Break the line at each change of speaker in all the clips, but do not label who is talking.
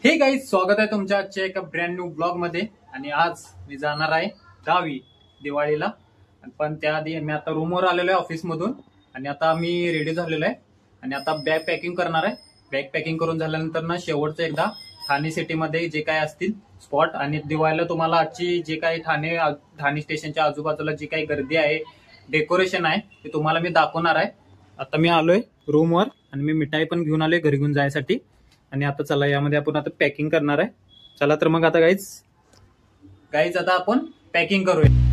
हे guys, स्वागत आहे तुमच्या आजच्या एका ब्रँड न्यू ब्लॉग मध्ये। आणि आज मी जाणार आहे गावी दिवाळीला। पण त्याआधी मी आता रूमवर आलेलो आहे ऑफिस मधून आणि आता मी रेडी झालेलो आहे आणि आता बॅग पॅकिंग करणार आहे। बॅग पॅकिंग करून झाल्यानंतर ना शेवटचं एकदा ठाणे सिटीमध्ये जे काय असतील स्पॉट आणि दिवाळीला तुम्हाला आजची जे काही ठाणे स्टेशनच्या आजूबाजूला जी काही गर्दी आहे, डेकोरेशन आहे, ते तुम्हाला मी दाखवणार आहे। आता मी आलोय रूमवर आणि मी मिठाई पण घेऊन आलोय घरी घेऊन जायसाठी। आणि आता चला यामध्ये आपण आता पॅकिंग करणार आहे। चला तर मग आता गाईज आता आपण पॅकिंग करूया।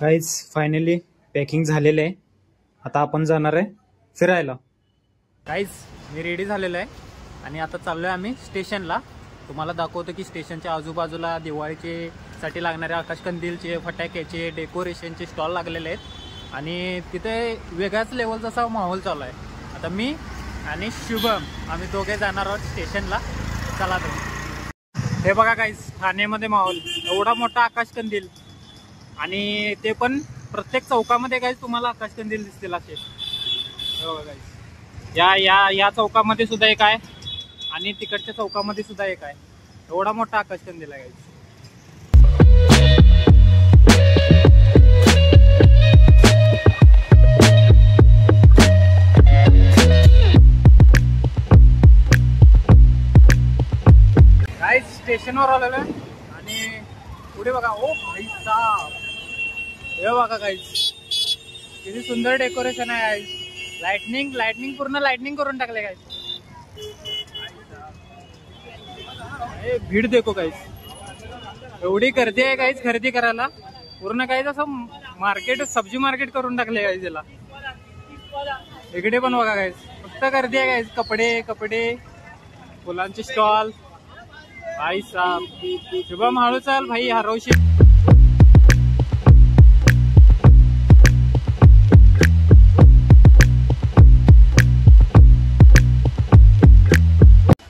गाईज फायनली पॅकिंग झालेलं आहे। आता आपण जाणार आहे फिरायला। गाईज मी रेडी झालेलो आहे आणि आता चाललोय आम्ही स्टेशनला। तुम्हाला दाखवतो की स्टेशनच्या आजूबाजूला दिवाळीचे साठी लागणारे आकाशकंदीलचे, फटाक्याचे, डेकोरेशनचे स्टॉल लागलेले आहेत आणि तिथे वेगळ्याच लेवलचा असा माहोल चालू आहे। आता मी आणि शुभम आम्ही दोघे जाणार आहोत स्टेशनला। चला तर हे बघा गाईज, ठाण्यामध्ये माहोल एवढा मोठा आकाशकंदील आणि ते पण प्रत्येक चौकामध्ये गाईज तुम्हाला आकाशकंदील दिसतील असे। या या या चौकामध्ये सुद्धा एक आहे आणि तिकडच्या चौकामध्ये सुद्धा एक आहे। एवढा मोठा आकाशकंदील आहे गाईज। गाईज स्टेशनवर आलेलो आहे आणि पुढे बघा, ओ भाई साहब, हे बघा गाईज किती सुंदर डेकोरेशन आहे गाईज। लाइटनिंग पूर्ण लाइटनिंग करून टाकले गाईज। भीड़ देखो गाईज, एवढी गर्दी आहे गाईज खरेदी करायला। पूर्ण गाईज असं मार्केट, सब्जी मार्केट करून टाकले गाईज याला। इकडे पण बघा गाईज, फक्त गर्दी आहे गाईज। कपडे फुलांचे स्टॉल। भाई साहब, शुभम हळू चाल भाई, हरवशी।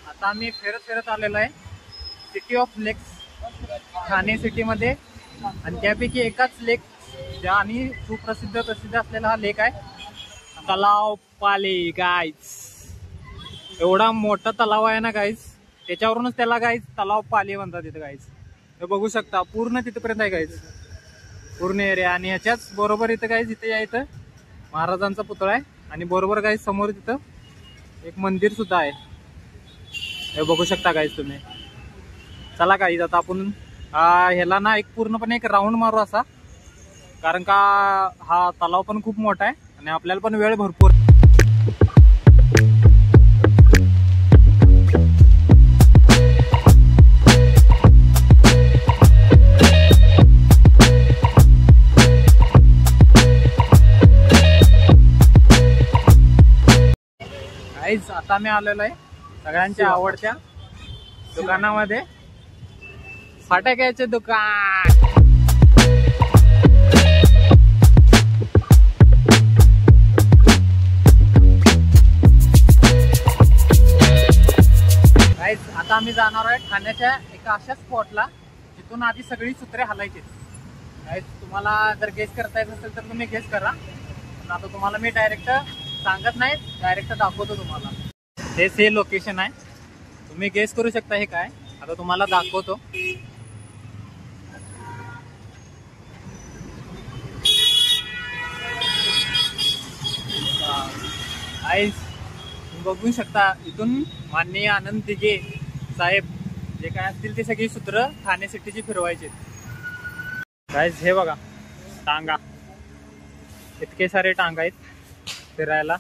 आता आम्ही फिरत आलेलो आहे city of lakes Thane city मध्ये आणि त्यापैकी एकाच लेक ज्या आणि सुप्रसिद्ध असलेला हा लेक आहे तलाव पाले गाईज। एवढा मोठा तलाव आहे ना गाईज, त्याच्यावरूनच त्याला गाईज तलाव पाले म्हणतात तिथे गाईज। हे बघू शकता पूर्ण तिथपर्यंत आहे गाईज, पूर्ण एरिया। आणि ह्याच्याच बरोबर इथं गाईज, इथे या इथं महाराजांचा पुतळा आहे आणि बरोबर गाईज समोर तिथं एक मंदिर सुद्धा आहे। हे बघू शकता गाईज तुम्ही। चला गाईज आता आपण ह्याला ना एक पूर्णपणे एक राऊंड मारू असा, कारण का हा तलाव पण खूप मोठा आहे आणि आपल्याला पण वेळ भरपूर। गाईज आता मी आलेलो आहे सगळ्यांच्या आवडत्या दुकानामध्ये, फटाक्याचे दुकान। गाईज आता आम्ही जाणार आहे ठाण्याच्या एका अशा स्पॉटला जिथून आधी सगळी सूत्रे हलायची। गाईज तुम्हाला जर गेस करता येत असेल तर तुम्ही गेस करा, पण आता तुम्हाला मी डायरेक्ट सांगत नाही, डायरेक्ट दाखवतो तुम्हाला। हे लोकेशन आहे, तुम्ही गेस करू शकता हे काय। आता तुम्हाला दाखवतो। गाईज तुम्ही बघू शकता इथून माननीय आनंद दिघे साहेब जे काय असतील ते सगळी सूत्र ठाणे सिटीची फिरवायचे। गाईज हे बघा टांगा, इतके सारे टांगा आहेत फिरायला।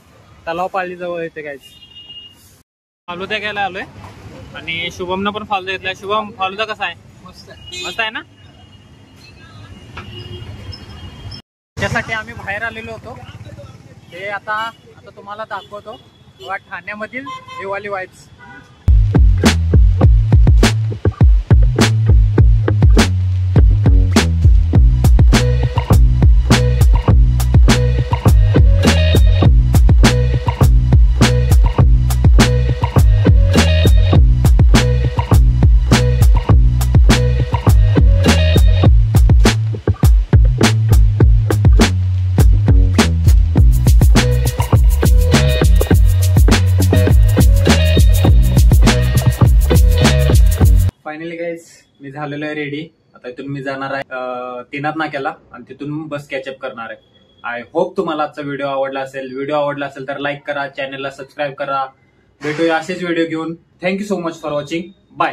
तलाव पाली जवळ येते गाईज। फालुदा घ्यायला आलोय आणि शुभमनं पण फालुदा घेतलाय। शुभम, फालुदा कसा आहे? मस्त आहे ना? त्यासाठी आम्ही बाहेर आलेलो होतो, ते आता तुम्हाला दाखवतो ठाण्यामधील दिवाळी वाइब्स। फायनली गाईज मी झालेलो आहे रेडी. आता इथून मी जाणार आहे तीनाथ नाक्याला आणि तिथून बस कॅचअप करणार आहे. आय होप तुम्हाला आजचा व्हिडिओ आवडला असेल. व्हिडिओ आवडला असेल तर लाईक करा, चॅनलला सबस्क्राईब करा. भेटूया असेच व्हिडिओ घेऊन. Thank you so much for watching. Bye.